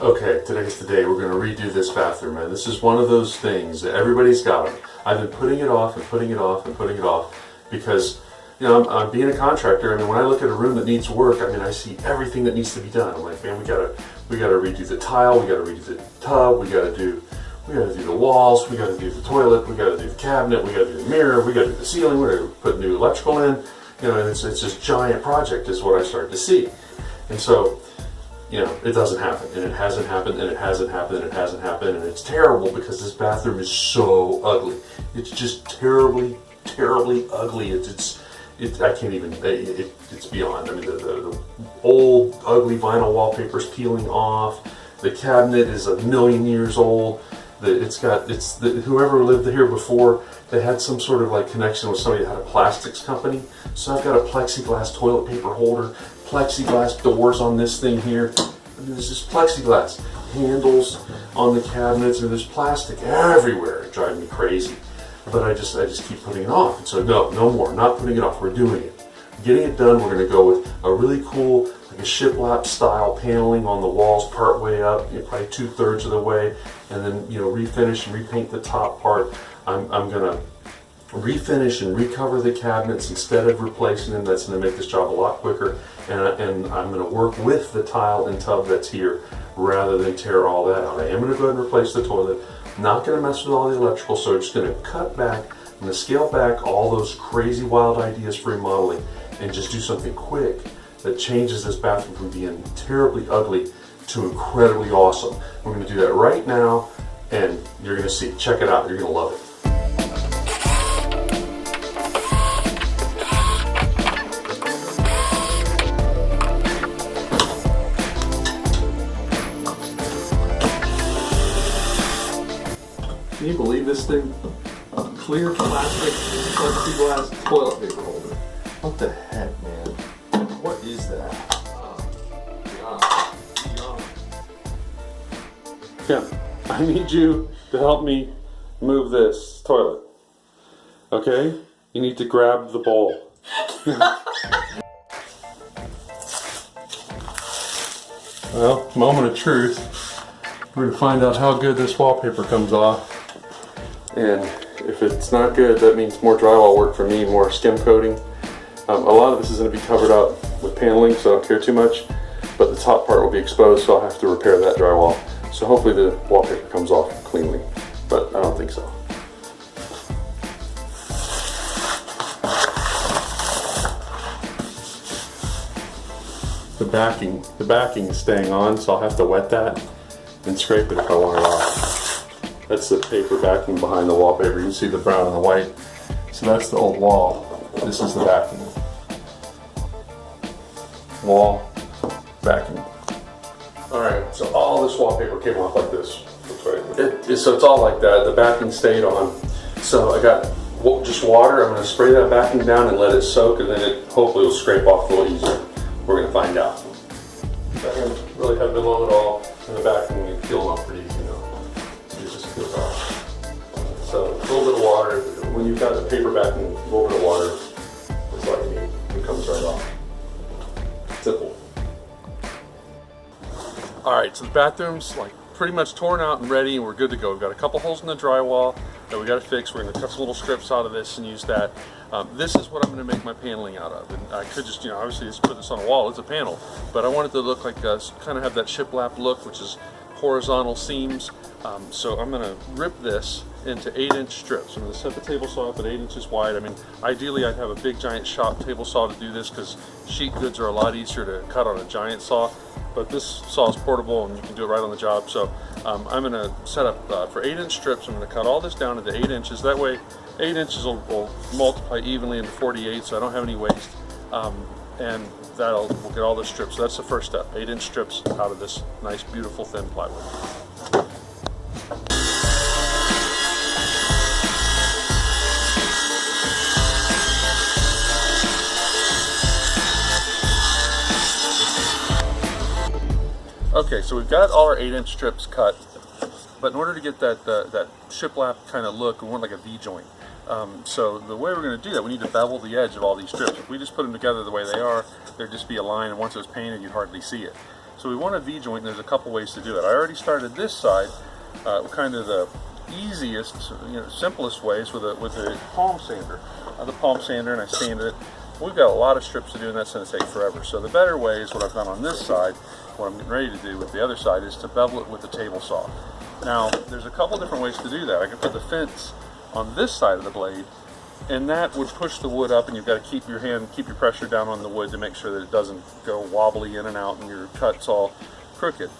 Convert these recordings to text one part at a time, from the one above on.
Okay, today's the day. We're going to redo this bathroom, and this is one of those things that everybody's got them. I've been putting it off and putting it off and putting it off because, you know, I'm being a contractor. I mean, when I look at a room that needs work, I mean, I see everything that needs to be done. I'm like, man, we gotta redo the tile, we gotta redo the tub, we gotta do the walls, we gotta do the toilet, we gotta do the cabinet, we gotta do the mirror, we gotta do the ceiling, we gotta put new electrical in. You know, and it's this giant project is what I started to see, and so. You know, it doesn't happen, and it hasn't happened, and it hasn't happened, and it hasn't happened, and it's terrible because this bathroom is so ugly. It's just terribly, terribly ugly. I can't even. It's beyond. I mean, the old ugly vinyl wallpaper's peeling off. The cabinet is 1,000,000 years old. Whoever lived here before, they had some sort of like connection with somebody that had a plastics company. So I've got a plexiglass toilet paper holder. Plexiglass doors on this thing here. I mean, there's this plexiglass handles on the cabinets, and there's plastic everywhere. It drives me crazy, but I just keep putting it off. And so no more. Not putting it off. We're doing it. Getting it done. We're going to go with a really cool, like a shiplap style paneling on the walls, part way up, probably 2/3 of the way, and then refinish and repaint the top part. I'm going to refinish and recover the cabinets instead of replacing them. That's going to make this job a lot quicker, and I'm going to work with the tile and tub that's here rather than tear all that out. I am going to go ahead and replace the toilet. Not going to mess with all the electrical, so I'm just going to cut back. I'm going to scale back all those crazy wild ideas for remodeling and just do something quick that changes this bathroom from being terribly ugly to incredibly awesome. We're going to do that right now, and you're going to see. Check it out. You're going to love it. Can you believe this thing? A clear plastic plexiglass toilet paper holder. What the heck, man? What is that? Yeah, I need you to help me move this toilet. Okay? You need to grab the bowl. Well, moment of truth. We're going to find out how good this wallpaper comes off. And if it's not good, that means more drywall work for me, more skim coating. A lot of this is going to be covered up with paneling, so I don't care too much. But the top part will be exposed, so I'll have to repair that drywall. So hopefully the wallpaper comes off cleanly, but I don't think so. The backing is staying on, so I'll have to wet that and scrape it if I want it off. That's the paper backing behind the wallpaper. You can see the brown and the white. So that's the old wall. This is the backing. Wall, backing. Alright, so all this wallpaper came off like this. So it's all like that. The backing stayed on. So I got just water. I'm going to spray that backing down and let it soak, and then it hopefully will scrape off a little easier. We're going to find out. Backing really haven't been long at all, and the backing is peeling off pretty easy now. It just peels off. So a little bit of water. When you've got the paper backing, a little bit of water, it's like it comes right off. Simple. Alright, so the bathroom's like pretty much torn out and ready, and we're good to go. We've got a couple holes in the drywall that we got to fix. We're going to cut some little strips out of this and use that. This is what I'm going to make my paneling out of. And I could just, obviously just put this on a wall. It's a panel, but I want it to look like kind of have that shiplap look, which is horizontal seams. So I'm going to rip this into 8-inch strips. I'm going to set the table saw up at 8 inches wide. I mean, ideally I'd have a big giant shop table saw to do this because sheet goods are a lot easier to cut on a giant saw. But this saw is portable and you can do it right on the job. So I'm going to set up for 8-inch strips. I'm going to cut all this down into 8 inches. That way 8 inches will multiply evenly into 48, so I don't have any waste. And we'll get all the strips. So that's the first step, 8-inch strips out of this nice, beautiful, thin plywood. Okay, so we've got all our 8-inch strips cut, but in order to get that shiplap kind of look, we want like a V-joint. So the way we're going to do that, we need to bevel the edge of all these strips. If we just put them together the way they are, there'd just be a line, and once it was painted, you'd hardly see it. So we want a V-joint, and there's a couple ways to do it. I already started this side, kind of the easiest, simplest ways with a palm sander. The palm sander, and I sanded it. We've got a lot of strips to do, and that's going to take forever. So the better way is what I've done on this side. What I'm getting ready to do with the other side is to bevel it with the table saw. Now, there's a couple different ways to do that. I can put the fence on this side of the blade, and that would push the wood up, and you've got to keep your pressure down on the wood to make sure that it doesn't go wobbly in and out and your cut's all crooked.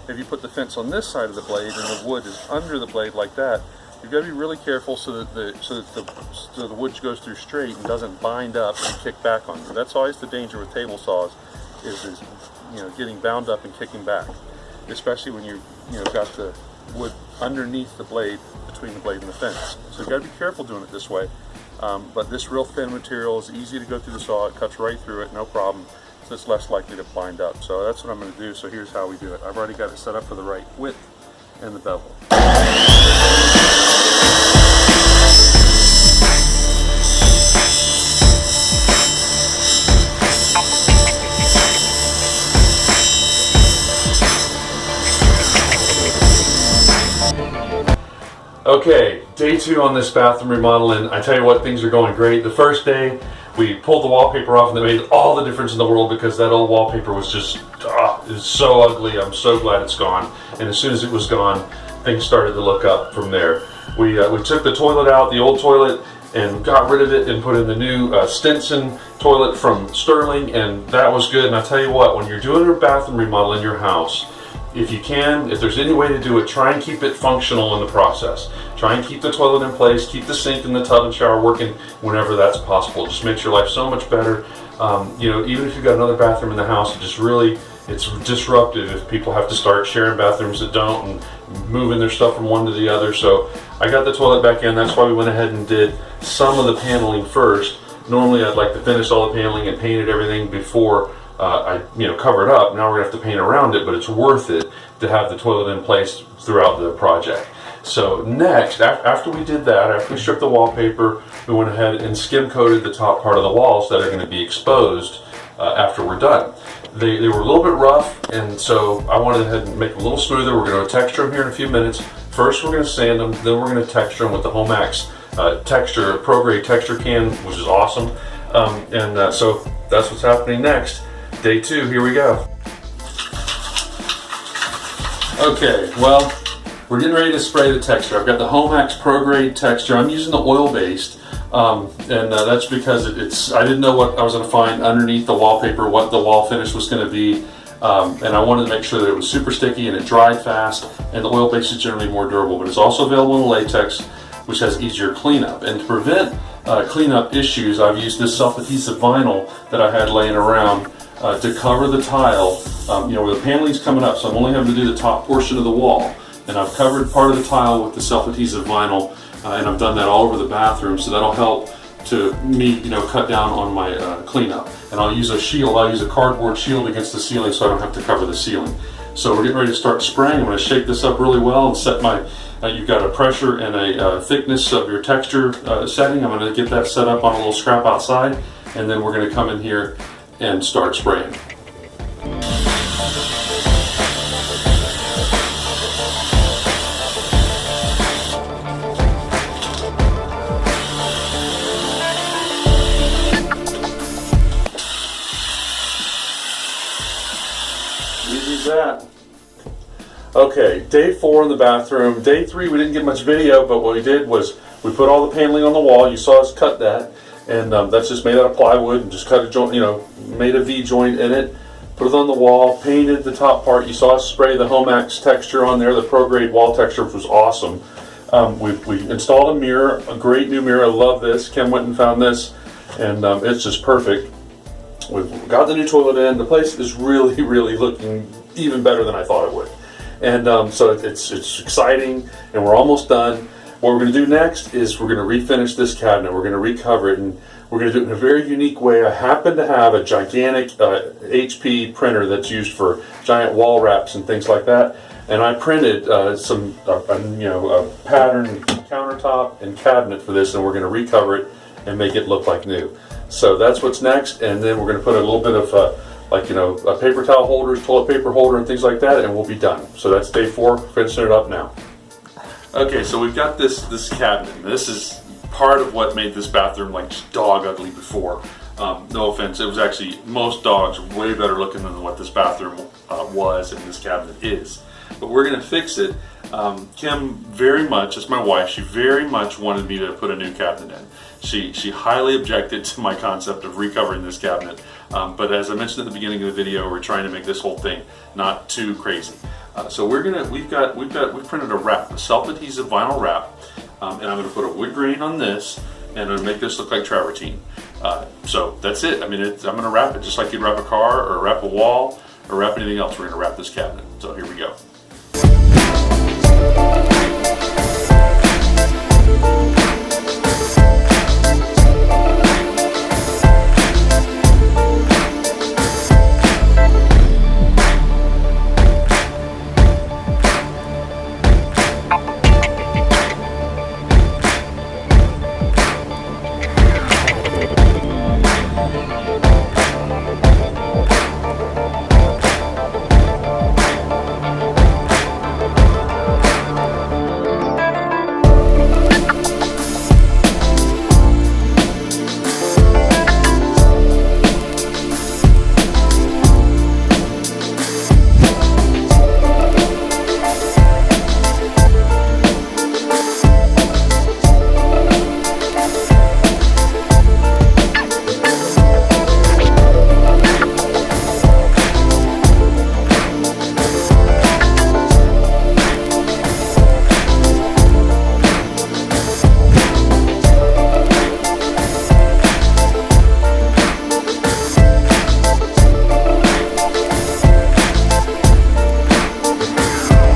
If you put the fence on this side of the blade and the wood is under the blade like that, you've got to be really careful so that the wood goes through straight and doesn't bind up and kick back on you. That's always the danger with table saws, is getting bound up and kicking back, especially when you've got the wood underneath the blade, between the blade and the fence. So you've got to be careful doing it this way. But this real thin material is easy to go through the saw. It cuts right through it, no problem. So it's less likely to bind up. So that's what I'm going to do. So here's how we do it. I've already got it set up for the right width and the bevel. Okay, day 2 on this bathroom remodel, and I tell you what, things are going great. The first day, we pulled the wallpaper off, and it made all the difference in the world because that old wallpaper was just, it's so ugly. I'm so glad it's gone. And as soon as it was gone, things started to look up from there. We took the toilet out, the old toilet, and got rid of it and put in the new Stinson toilet from Sterling, and that was good. And I tell you what, when you're doing a bathroom remodel in your house, if you can, if there's any way to do it, try and keep it functional in the process. Try and keep the toilet in place, keep the sink and the tub and shower working whenever that's possible. It just makes your life so much better. Even if you've got another bathroom in the house, it's disruptive if people have to start sharing bathrooms that don't and moving their stuff from one to the other. So I got the toilet back in. That's why we went ahead and did some of the paneling first. Normally I'd like to finish all the paneling and painted everything before I cover it up. Now we're gonna have to paint around it, but it's worth it to have the toilet in place throughout the project. So next, after we did that, after we stripped the wallpaper, we went ahead and skim coated the top part of the walls that are going to be exposed after we're done. They were a little bit rough, and so I wanted to head and make them a little smoother. We're going to texture them here in a few minutes. First we're going to sand them, then we're going to texture them with the Homax Pro Grade texture can, which is awesome. So that's what's happening next. Day 2, here we go. Okay, well, we're getting ready to spray the texture. I've got the Homax Pro Grade texture. I'm using the oil-based, and that's because I didn't know what I was going to find underneath the wallpaper, what the wall finish was going to be, and I wanted to make sure that it was super sticky and it dried fast, and the oil-based is generally more durable, but it's also available in latex, which has easier cleanup. And to prevent cleanup issues, I've used this self-adhesive vinyl that I had laying around to cover the tile, where the paneling's coming up, so I'm only having to do the top portion of the wall. And I've covered part of the tile with the self-adhesive vinyl, and I've done that all over the bathroom, so that'll help me cut down on my cleanup. And I'll use a shield. I'll use a cardboard shield against the ceiling so I don't have to cover the ceiling. So we're getting ready to start spraying. I'm going to shake this up really well and set my, you've got a pressure and a thickness of your texture setting. I'm going to get that set up on a little scrap outside, and then we're going to come in here and start spraying. That. Okay, day 4 in the bathroom. Day 3 we didn't get much video, but what we did was we put all the paneling on the wall. You saw us cut that, and that's just made out of plywood, and just cut a joint, made a V joint in it, put it on the wall, painted the top part. You saw us spray the Homax texture on there, the Pro Grade wall texture, which was awesome. We installed a mirror, a great new mirror. I love this. Kim went and found this, and it's just perfect. We've got the new toilet in. The place is really, really looking even better than I thought it would. And so it's exciting, and we're almost done. What we're going to do next is we're going to refinish this cabinet. We're going to recover it, and we're going to do it in a very unique way. I happen to have a gigantic HP printer that's used for giant wall wraps and things like that. And I printed a pattern countertop and cabinet for this, and we're going to recover it and make it look like new. So that's what's next, and then we're going to put a little bit of like, you know, paper towel holders, toilet paper holder, and things like that, and we'll be done. So that's day 4, finishing it up now. Okay, so we've got this cabinet. This is part of what made this bathroom like just dog ugly before. No offense, it was actually, most dogs are way better looking than what this bathroom was and this cabinet is. But we're gonna fix it. Kim very much, as my wife, she very much wanted me to put a new cabinet in. She highly objected to my concept of recovering this cabinet. But as I mentioned at the beginning of the video, we're trying to make this whole thing not too crazy. So we've printed a wrap, a self-adhesive vinyl wrap, and I'm gonna put a wood grain on this, and I'm gonna make this look like travertine. So that's it. I mean, I'm gonna wrap it just like you'd wrap a car or wrap a wall or wrap anything else. We're gonna wrap this cabinet. So here we go.